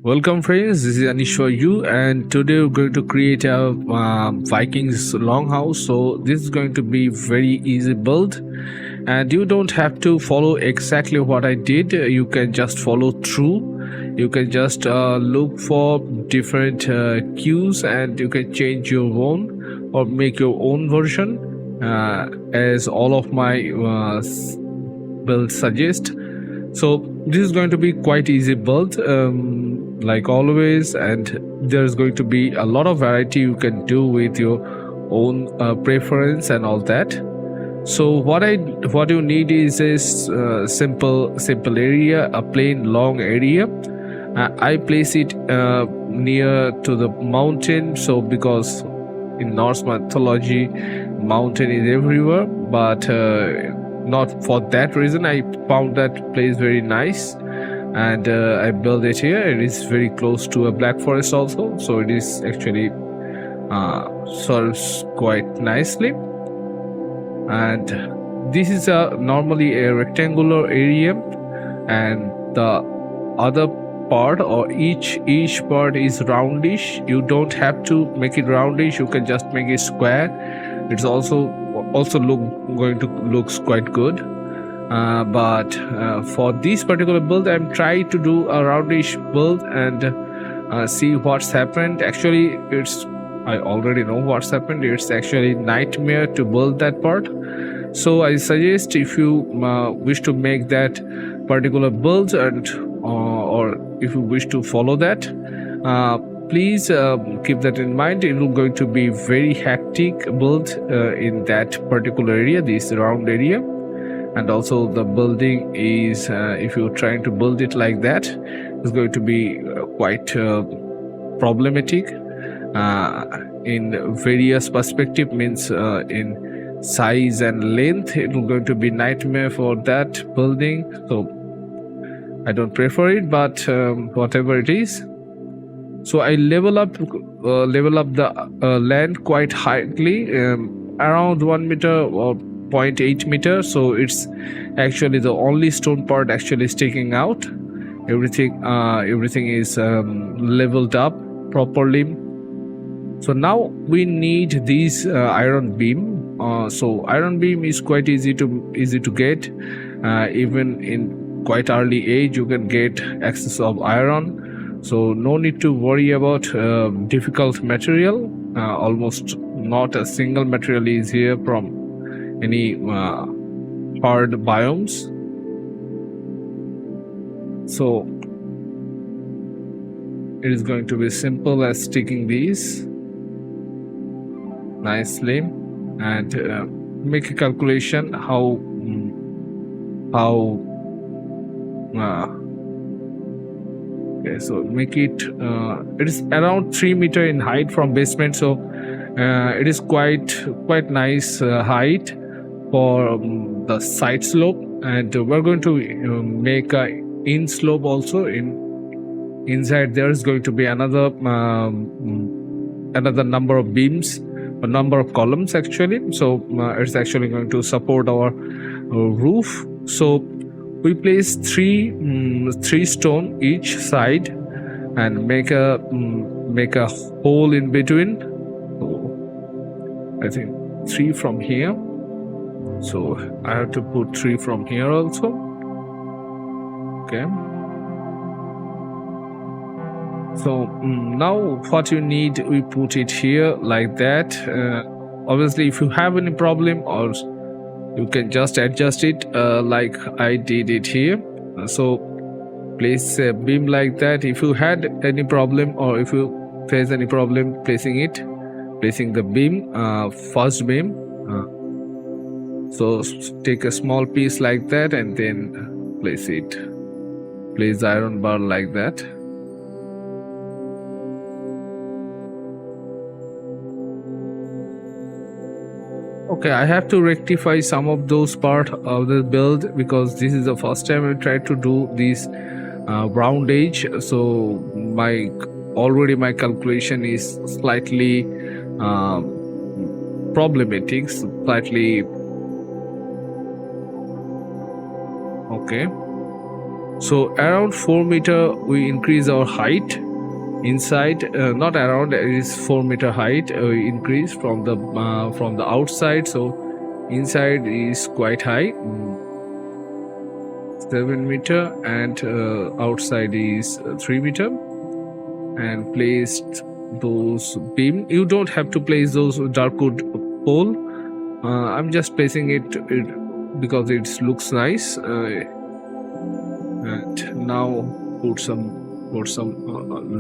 Welcome, friends. This is AnishforU, and today we're going to create a Vikings Longhouse. So this is going to be very easy build, and you don't have to follow exactly what I did. You can just follow through. You can just look for different cues, and you can change your own or make your own version, as all of my builds suggest. So this is going to be quite easy build, like always, and there's going to be a lot of variety you can do with your own preference and all that. So what you need is a simple area, a plain long area. I place it near to the mountain, so because in Norse mythology, mountain is everywhere, but not for that reason. I found that place very nice, and I built it here. It is very close to a black forest also, so it is actually serves quite nicely. And this is normally a rectangular area, and the other part or each part is roundish. You don't have to make it roundish, you can just make it square. It's also going to looks quite good, but for this particular build I'm trying to do a roundish build and see what's happened. Actually, I already know what's happened. It's actually nightmare to build that part. So I suggest, if you wish to make that particular build, and or if you wish to follow that, please keep that in mind. It will going to be very hectic build in that particular area, this round area. And also the building is, if you're trying to build it like that, it's going to be quite problematic in various perspective, means in size and length. It will going to be nightmare for that building, so I don't prefer it, but whatever it is. So I level up the land quite highly, around 1 meter or 0.8 meter. So it's actually the only stone part actually sticking out. Everything is leveled up properly. So now we need this iron beam. So iron beam is quite easy to get. Even in quite early age you can get access of iron, so no need to worry about difficult material. Almost not a single material is here from any hard biomes. So it is going to be simple as sticking these nicely, and make a calculation how okay, so make it it is around 3 meter in height from basement, so it is quite nice height for the side slope. And we're going to make a in slope also. Inside there is going to be another number of beams, a number of columns actually. So it's actually going to support our roof. So we place three stone each side and make a hole in between. So I think 3 from here, so I have to put 3 from here also. Okay, so now what you need, we put it here like that. Obviously if you have any problem, or you can just adjust it like I did it here. So place a beam like that. If you had any problem, or if you face any problem placing the beam, first beam, so take a small piece like that and then place the iron bar like that. Okay, I have to rectify some of those part of the build, because this is the first time I tried to do this round edge. So my calculation is slightly problematic, slightly. Okay, So around 4 meter we increase our height inside, not around, it is 4 meter height we increase from the outside. So inside is quite high, 7 meter, and outside is 3 meter. And placed those beam. You don't have to place those dark wood pole. I'm just placing it because it looks nice. And now put some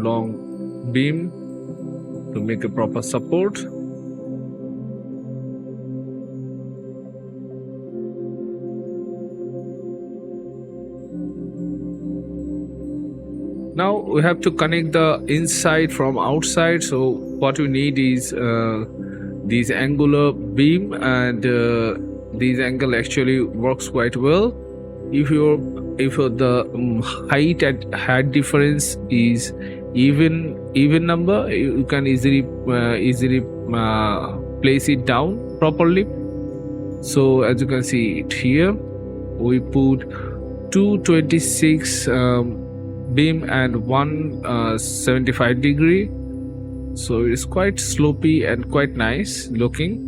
long beam to make a proper support. Now we have to connect the inside from outside. So what we need is these angular beam, and these angle actually works quite well. If the height and height difference is even number, you can easily place it down properly. So as you can see it here, we put 226 beam and 175 degree. So it's quite slopey and quite nice looking.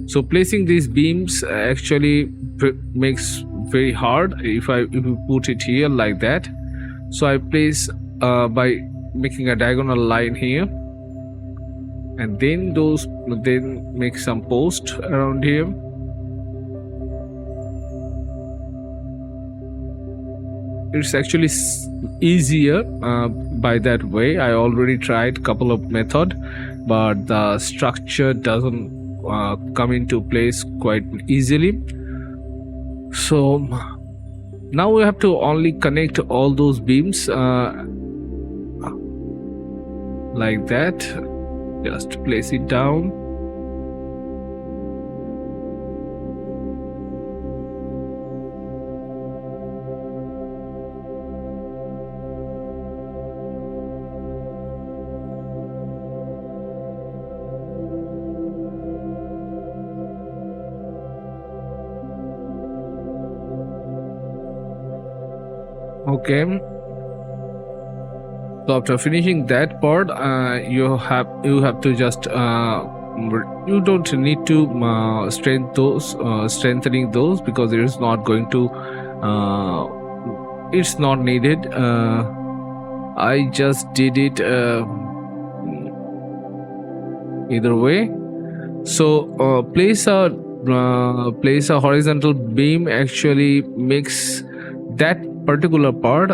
So placing these beams actually makes very hard if you put it here like that. So I place by making a diagonal line here, and then make some post around here. It's actually easier by that way. I already tried couple of method, but the structure doesn't come into place quite easily. So now we have to only connect all those beams like that. Just place it down. Okay, so after finishing that part, you have to just you don't need to strengthening those, because it is not going to it's not needed. I just did it either way. So place a horizontal beam actually makes that particular part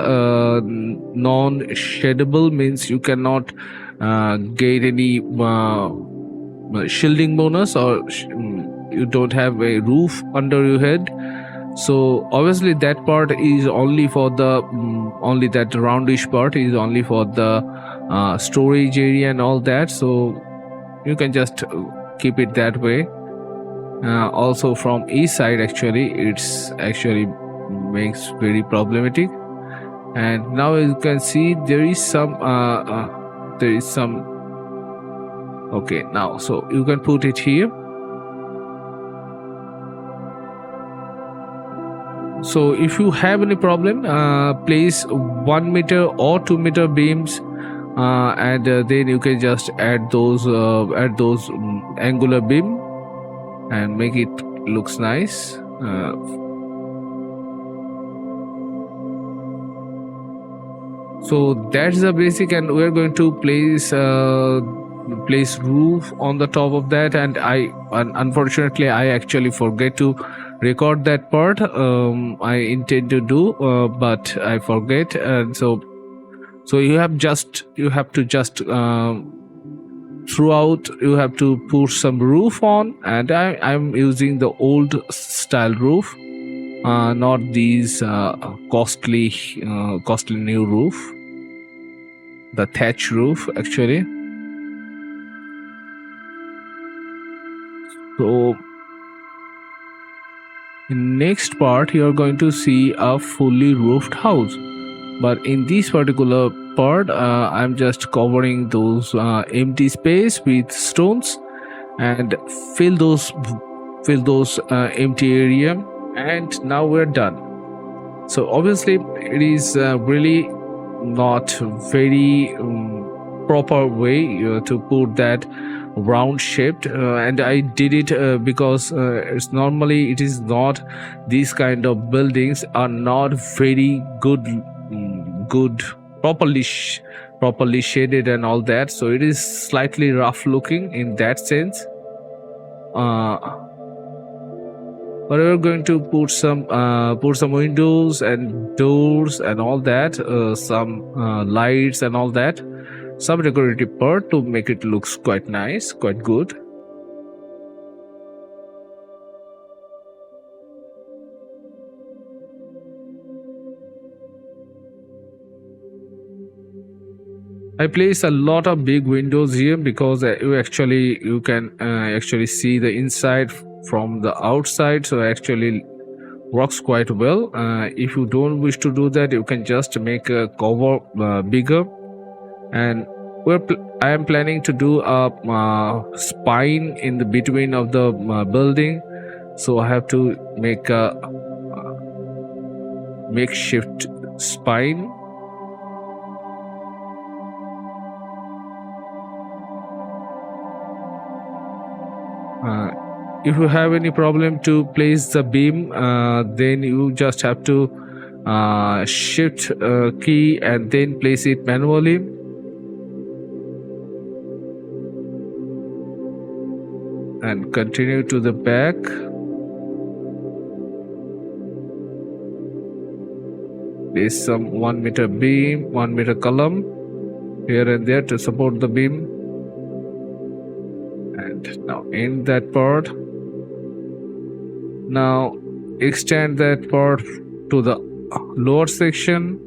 non-shadable, means you cannot get any shielding bonus, or you don't have a roof under your head. So obviously that part is only for the only that roundish part is only for the storage area and all that. So you can just keep it that way. Also from east side, actually it's actually makes very problematic. And now you can see there is some okay, now so you can put it here. So if you have any problem, place 1 meter or 2 meter beams, and then you can just add those angular beam and make it looks nice. So that's the basic, and we're going to place roof on the top of that. And unfortunately I actually forget to record that part. I intend to do, but I forget. And so you have to just throughout you have to put some roof on, and I'm using the old style roof, not these costly new roof, the thatch roof actually. So in next part you are going to see a fully roofed house, but in this particular part I'm just covering those empty space with stones and fill those empty area, and now we're done. So obviously it is really not very proper way to put that round shaped, and I did it because it's normally it is not, these kind of buildings are not very good properly properly shaded and all that, so it is slightly rough looking in that sense. But we're going to put some windows and doors and all that, some lights and all that, some decorative part to make it looks quite nice, quite good. I place a lot of big windows here because you can actually see the inside from the outside, so actually works quite well. If you don't wish to do that, you can just make a cover bigger. And I am planning to do a spine in the between of the building, so I have to make a makeshift spine. If you have any problem to place the beam, then you just have to shift key and then place it manually. And continue to the back. Place some 1 meter beam, 1 meter column here and there to support the beam. And now end that part. Now extend that part to the lower section.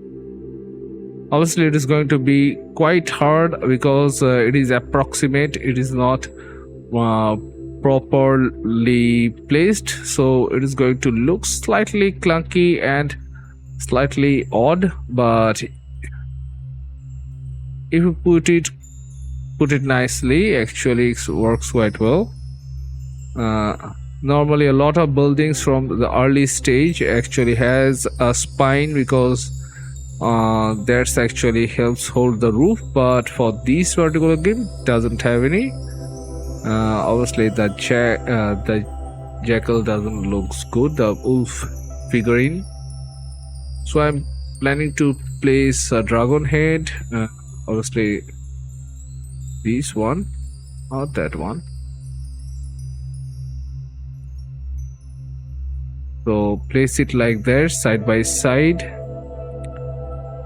Obviously it is going to be quite hard because it is approximate, it is not properly placed, so it is going to look slightly clunky and slightly odd. But if you put it nicely, actually it works quite well. Normally a lot of buildings from the early stage actually has a spine because that's actually helps hold the roof, but for this particular game doesn't have any. Obviously the jackal doesn't looks good, the wolf figurine, so I'm planning to place a dragon head, obviously this one or that one. So place it like that, side by side,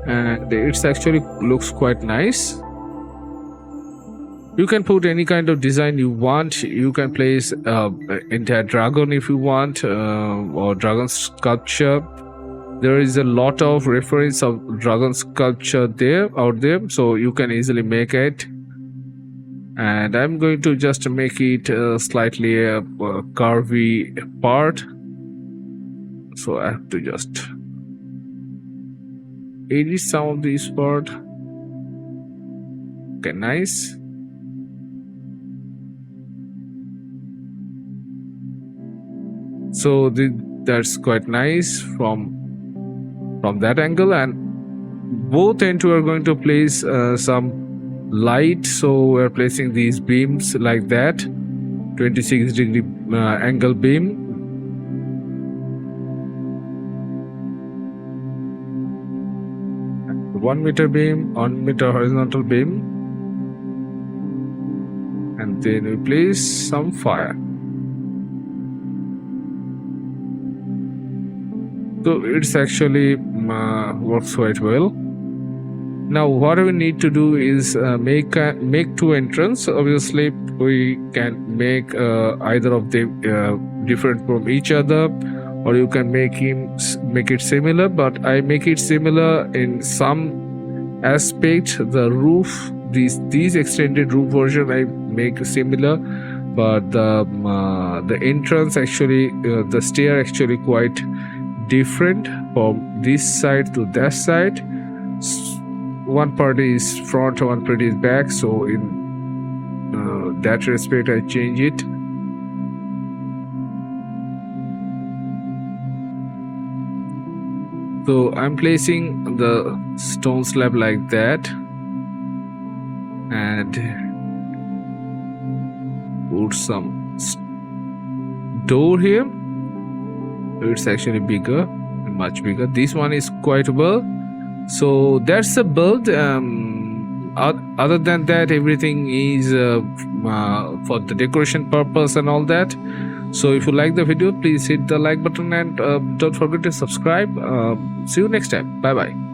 and it's actually looks quite nice. You can put any kind of design you want. You can place entire dragon if you want, or dragon sculpture. There is a lot of reference of dragon sculpture out there, so you can easily make it. And I'm going to just make it slightly a curvy part, so I have to just edit some of this part. Okay, nice. So that's quite nice from that angle. And both ends we are going to place some light, so we're placing these beams like that, 26-degree angle beam. And 1 meter beam, 1 meter horizontal beam, and then we place some fire. So it's actually works quite well. Now what we need to do is make 2 entrances. Obviously we can make either of them different from each other, or you can make it similar, but I make it similar in some aspect. The roof, these extended roof version I make similar, but the entrance actually the stair actually quite different from this side to that side. One part is front, one part is back, so in that respect I change it. So I'm placing the stone slab like that and put some door here. It's actually bigger, much bigger. This one is quite well. So that's the build. Other than that, everything is for the decoration purpose and all that. So if you like the video, please hit the like button and don't forget to subscribe. See you next time. Bye bye.